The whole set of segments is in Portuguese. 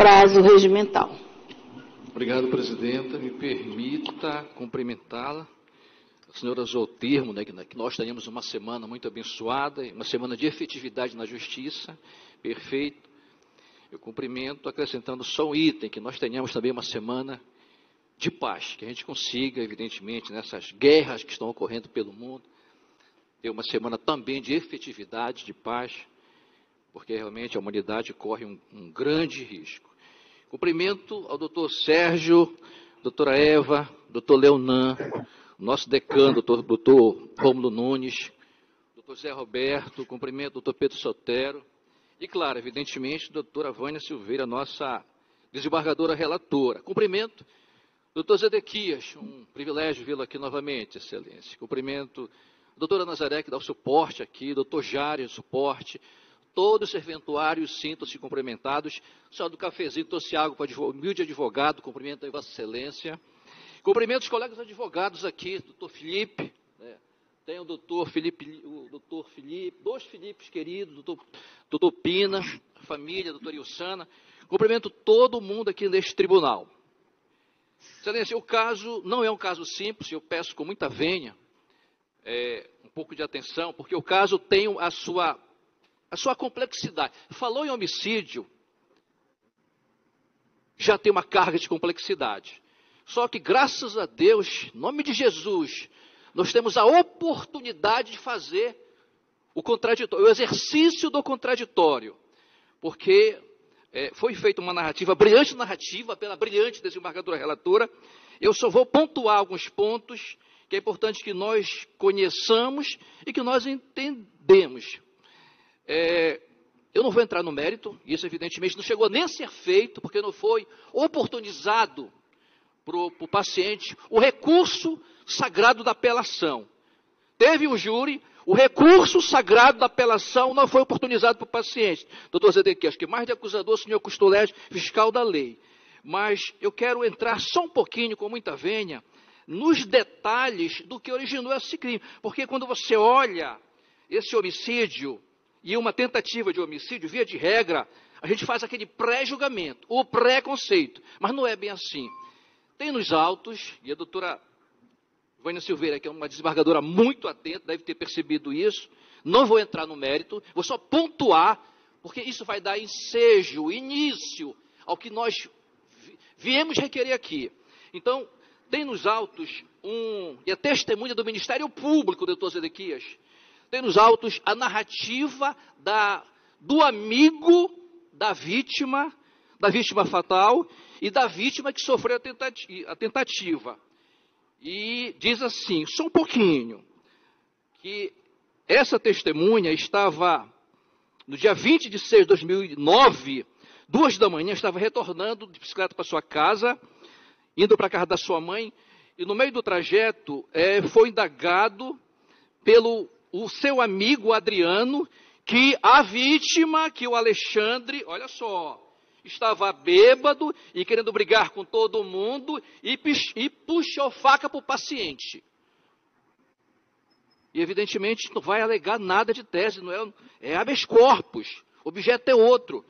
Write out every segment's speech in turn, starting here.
prazo regimental. Obrigado, presidenta. Me permita cumprimentá-la. A senhora usou o termo, né, que nós tenhamos uma semana muito abençoada, uma semana de efetividade na justiça. Perfeito. Eu cumprimento, acrescentando só um item, que nós tenhamos também uma semana de paz, que a gente consiga, evidentemente, nessas guerras que estão ocorrendo pelo mundo, ter uma semana também de efetividade, de paz, porque realmente a humanidade corre um grande risco. Cumprimento ao doutor Sérgio, doutora Eva, doutor Leonan, nosso decano, doutor Rômulo Nunes, doutor Zé Roberto, cumprimento ao doutor Pedro Sotero, e, claro, evidentemente, doutora Vânia Silveira, nossa desembargadora relatora. Cumprimento doutor Zedequias, um privilégio vê-lo aqui novamente, excelência. Cumprimento a doutora Nazaré, que dá o suporte aqui, doutor Jário, suporte, todos os serventuários sintam-se cumprimentados. Só do cafezinho, trouxe água para o humilde advogado, cumprimento a Vossa Excelência. Cumprimento os colegas advogados aqui, doutor Felipe, né? Tem o doutor Felipe, dois Filipes queridos, doutor Pina, a família, doutora Ilsana. Cumprimento todo mundo aqui neste tribunal. Excelência, o caso não é um caso simples, eu peço com muita vênia, um pouco de atenção, porque o caso tem a sua complexidade. Falou em homicídio, já tem uma carga de complexidade. Só que, graças a Deus, em nome de Jesus, nós temos a oportunidade de fazer o contraditório, o exercício do contraditório, porque foi feita uma brilhante narrativa pela brilhante desembargadora relatora. Eu só vou pontuar alguns pontos que é importante que nós conheçamos e que nós entendemos. Eu não vou entrar no mérito, isso evidentemente não chegou nem a ser feito, porque não foi oportunizado para o paciente o recurso sagrado da apelação. Teve um júri, o recurso sagrado da apelação não foi oportunizado para o paciente. Doutor Zedequias, acho que mais de acusador, senhor custolégio, fiscal da lei. Mas eu quero entrar só um pouquinho, com muita vênia, nos detalhes do que originou esse crime. Porque quando você olha esse homicídio e uma tentativa de homicídio, via de regra, a gente faz aquele pré-julgamento, o pré-conceito. Mas não é bem assim. Tem nos autos, e a doutora Vânia Silveira, que é uma desembargadora muito atenta, deve ter percebido isso. Não vou entrar no mérito, vou só pontuar, porque isso vai dar ensejo, início ao que nós viemos requerer aqui. Então, tem nos autos e a testemunha do Ministério Público, doutor Zedequias, tem nos autos a narrativa do amigo da vítima fatal e da vítima que sofreu a tentativa. E diz assim, só um pouquinho, que essa testemunha estava, no dia 20 de 6 de 2009, 2 da manhã, estava retornando de bicicleta para sua casa, indo para a casa da sua mãe, e no meio do trajeto foi indagado pelo o seu amigo Adriano, que a vítima, que o Alexandre, olha só, estava bêbado e querendo brigar com todo mundo e puxou faca para o paciente. E evidentemente não vai alegar nada de tese, não é habeas corpus, o objeto é outro.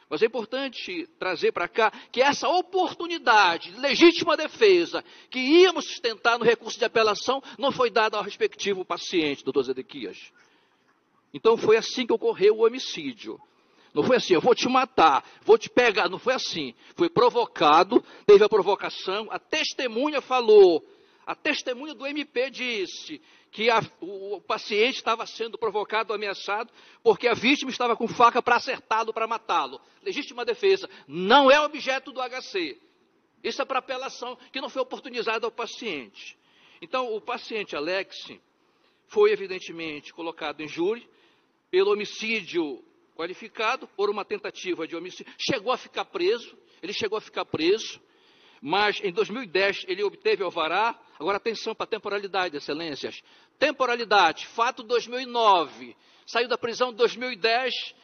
Mas é importante trazer para cá que essa oportunidade de legítima defesa que íamos sustentar no recurso de apelação não foi dada ao respectivo paciente, doutor Zedequias. Então foi assim que ocorreu o homicídio. Não foi assim, eu vou te matar, vou te pegar, não foi assim. Foi provocado, teve a provocação, a testemunha falou, a testemunha do MP disse que o paciente estava sendo provocado, ameaçado, porque a vítima estava com faca para acertá-lo, para matá-lo. Legítima defesa, não é objeto do HC. Isso é para apelação, que não foi oportunizado ao paciente. Então, o paciente Alex foi evidentemente colocado em júri pelo homicídio qualificado, por uma tentativa de homicídio. Ele chegou a ficar preso, mas em 2010 ele obteve alvará. Agora atenção para a temporalidade, excelências. Temporalidade, fato 2009, saiu da prisão em 2010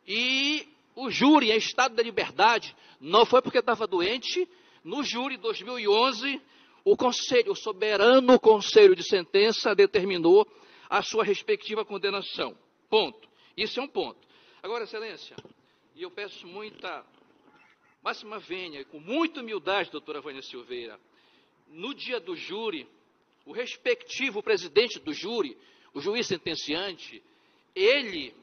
e o júri em estado de liberdade, não foi porque estava doente. No júri 2011, o soberano conselho de sentença determinou a sua respectiva condenação. Ponto. Isso é um ponto. Agora, excelência, e eu peço muita máxima vênia, com muita humildade, doutora Vânia Silveira, no dia do júri, o respectivo presidente do júri, o juiz sentenciante, ele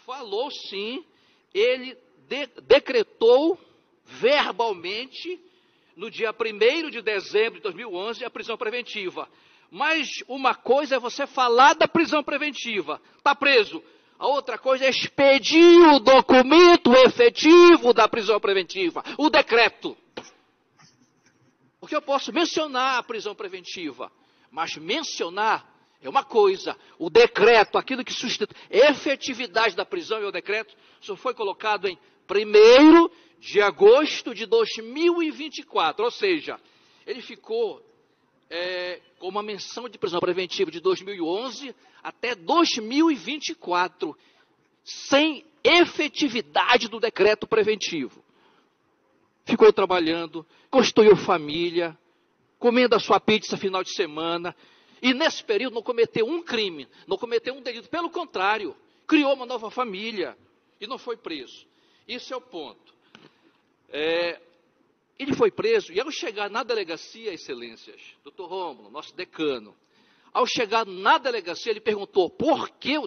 falou sim, ele decretou verbalmente, no dia 1º de dezembro de 2011, a prisão preventiva. Mas uma coisa é você falar da prisão preventiva, está preso. A outra coisa é expedir o documento efetivo da prisão preventiva, o decreto. Porque eu posso mencionar a prisão preventiva, mas mencionar é uma coisa. O decreto, aquilo que sustenta a efetividade da prisão e o decreto, só foi colocado em 1º de agosto de 2024. Ou seja, ele ficou com uma menção de prisão preventiva de 2011 até 2024, sem efetividade do decreto preventivo. Ficou trabalhando, construiu família, comendo a sua pizza final de semana, e nesse período não cometeu um crime, não cometeu um delito. Pelo contrário, criou uma nova família e não foi preso. Isso é o ponto. Ele foi preso, e ao chegar na delegacia, excelências, doutor Rômulo, nosso decano, ao chegar na delegacia, ele perguntou, por que eu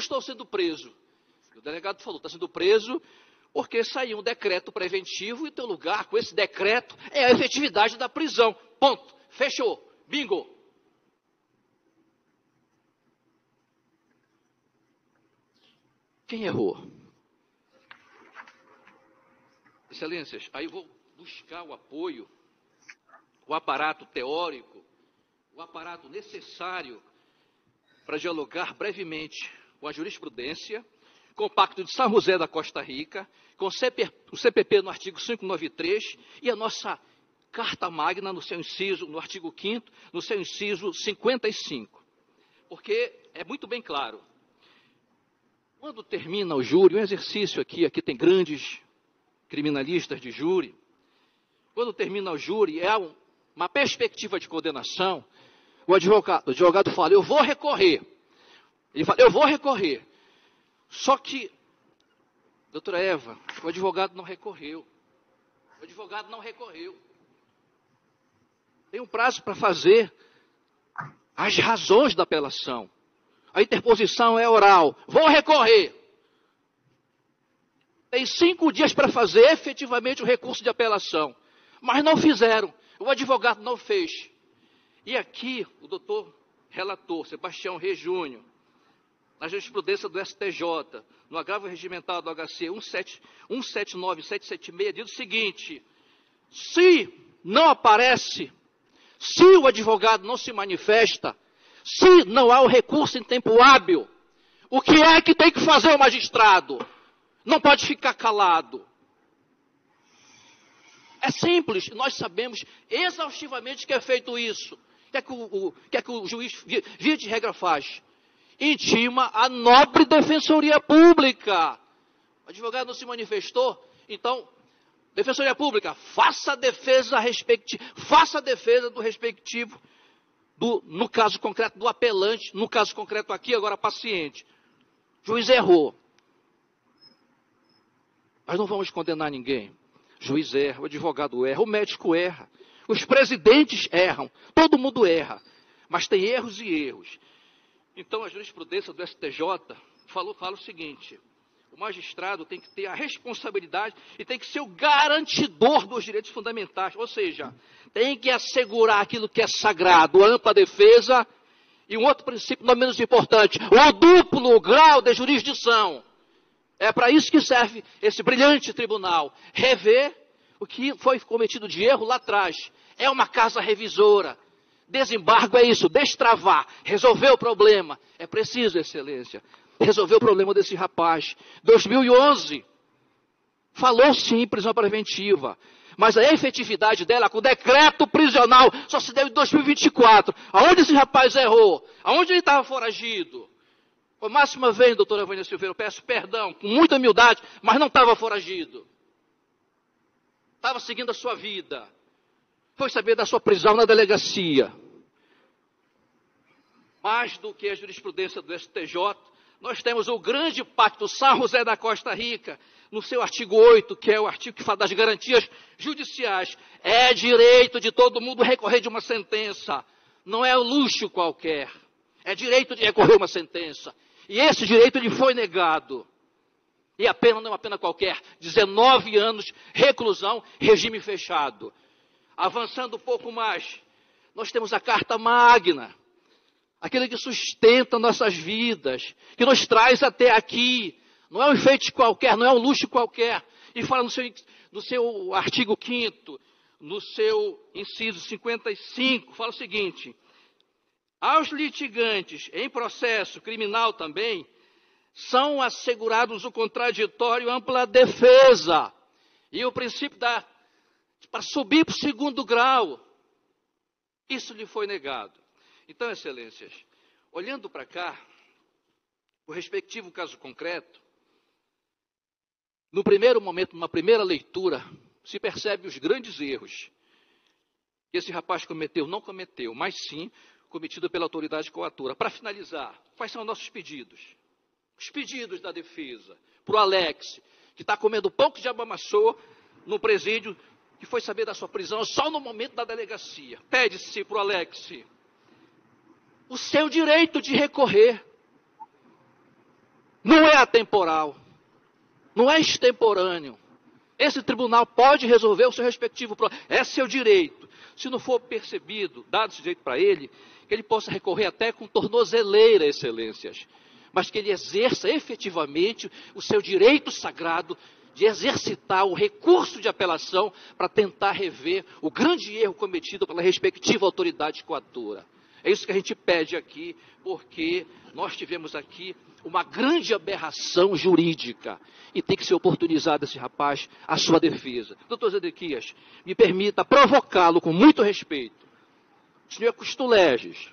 estou sendo preso? O delegado falou, está sendo preso porque saiu um decreto preventivo e teu lugar com esse decreto é a efetividade da prisão. Ponto. Fechou. Bingo. Quem errou? Excelências, aí eu vou buscar o apoio, o aparato teórico, o aparato necessário para dialogar brevemente com a jurisprudência, com o Pacto de São José da Costa Rica, com o CPP no artigo 593 e a nossa Carta Magna no seu inciso, no artigo 5º, no seu inciso 55. Porque é muito bem claro, quando termina o júri, um exercício aqui tem grandes criminalistas de júri, quando termina o júri, uma perspectiva de condenação, o advogado fala, eu vou recorrer. Ele fala, eu vou recorrer. Só que, doutora Eva, o advogado não recorreu. O advogado não recorreu. Tem um prazo para fazer as razões da apelação. A interposição é oral. Vou recorrer. Tem 5 dias para fazer efetivamente o recurso de apelação. Mas não fizeram. O advogado não fez. E aqui, o doutor relator, Sebastião Reis Júnior, na jurisprudência do STJ, no agravo regimental do HC 179 e 776, diz o seguinte, se não aparece, se o advogado não se manifesta, se não há o recurso em tempo hábil, o que é que tem que fazer o magistrado? Não pode ficar calado. É simples, nós sabemos exaustivamente que é feito isso. O que é que o juiz, via de regra, faz? Intima a nobre defensoria pública. O advogado não se manifestou, então, defensoria pública, faça a defesa do respectivo, no caso concreto do apelante, no caso concreto aqui, agora paciente. O juiz errou. Nós não vamos condenar ninguém. O juiz erra, o advogado erra, o médico erra, os presidentes erram, todo mundo erra, mas tem erros e erros. Então a jurisprudência do STJ fala o seguinte, o magistrado tem que ter a responsabilidade e tem que ser o garantidor dos direitos fundamentais, ou seja, tem que assegurar aquilo que é sagrado, a ampla defesa e um outro princípio não menos importante, o duplo grau de jurisdição. É para isso que serve esse brilhante tribunal, rever o que foi cometido de erro lá atrás. É uma casa revisora. Desembargo é isso, destravar, resolver o problema. É preciso, excelência, resolver o problema desse rapaz. 2011, falou sim em prisão preventiva, mas a efetividade dela com o decreto prisional só se deu em 2024. Aonde esse rapaz errou? Aonde ele estava foragido? Por máxima vez, doutora Vânia Silveira, eu peço perdão, com muita humildade, mas não estava foragido. Estava seguindo a sua vida. Foi saber da sua prisão na delegacia. Mais do que a jurisprudência do STJ, nós temos o grande pacto São José da Costa Rica, no seu artigo 8, que é o artigo que fala das garantias judiciais. É direito de todo mundo recorrer de uma sentença. Não é um luxo qualquer. É direito de recorrer uma sentença. E esse direito lhe foi negado. E a pena não é uma pena qualquer. 19 anos, reclusão, regime fechado. Avançando um pouco mais, nós temos a Carta Magna. Aquele que sustenta nossas vidas, que nos traz até aqui. Não é um enfeite qualquer, não é um luxo qualquer. E fala no seu artigo 5º, no seu inciso 55, fala o seguinte: aos litigantes em processo criminal também, são assegurados o contraditório e ampla defesa. E o princípio para subir para o 2º grau, isso lhe foi negado. Então, excelências, olhando para cá, o respectivo caso concreto, no primeiro momento, numa primeira leitura, se percebe os grandes erros que esse rapaz cometeu. Não cometeu, mas sim cometido pela autoridade coatora. Para finalizar, quais são os nossos pedidos? Os pedidos da defesa para o Alex, que está comendo pão que diabo amassou no presídio, que foi saber da sua prisão só no momento da delegacia. Pede-se para o Alex o seu direito de recorrer. Não é atemporal, não é extemporâneo. Esse tribunal pode resolver o seu respectivo problema. É seu direito. Se não for percebido, dado esse direito para ele, que ele possa recorrer até com tornozeleira, excelências. Mas que ele exerça efetivamente o seu direito sagrado de exercitar o recurso de apelação para tentar rever o grande erro cometido pela respectiva autoridade coatora. É isso que a gente pede aqui, porque nós tivemos aqui uma grande aberração jurídica e tem que ser oportunizado esse rapaz a sua defesa. Doutor Zedequias, me permita provocá-lo com muito respeito. O senhor é custo-leges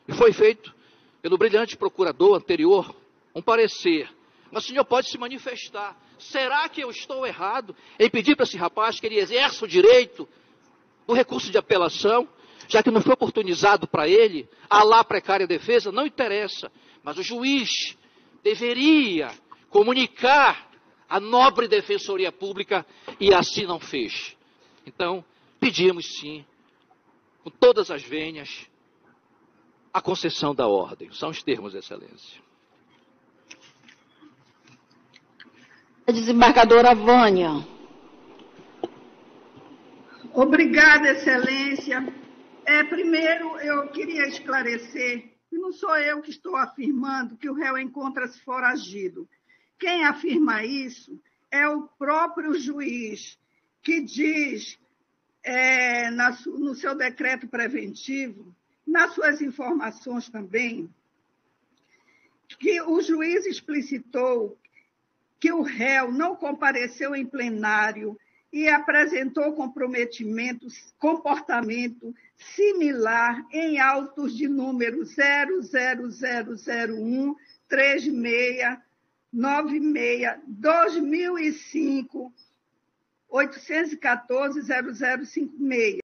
e foi feito pelo brilhante procurador anterior um parecer. Mas o senhor pode se manifestar. Será que eu estou errado em pedir para esse rapaz que ele exerça o direito do recurso de apelação, já que não foi oportunizado para ele, a lá precária defesa? Não interessa. Mas o juiz deveria comunicar à nobre defensoria pública e assim não fez. Então, pedimos sim, com todas as vênias, a concessão da ordem. São os termos, excelência. A desembargadora Vânia. Obrigada, excelência. Primeiro, eu queria esclarecer que não sou eu que estou afirmando que o réu encontra-se foragido. Quem afirma isso é o próprio juiz, que diz no seu decreto preventivo, nas suas informações também, que o juiz explicitou que o réu não compareceu em plenário e apresentou comportamento similar em autos de número 00001 3696 2005 814 0056.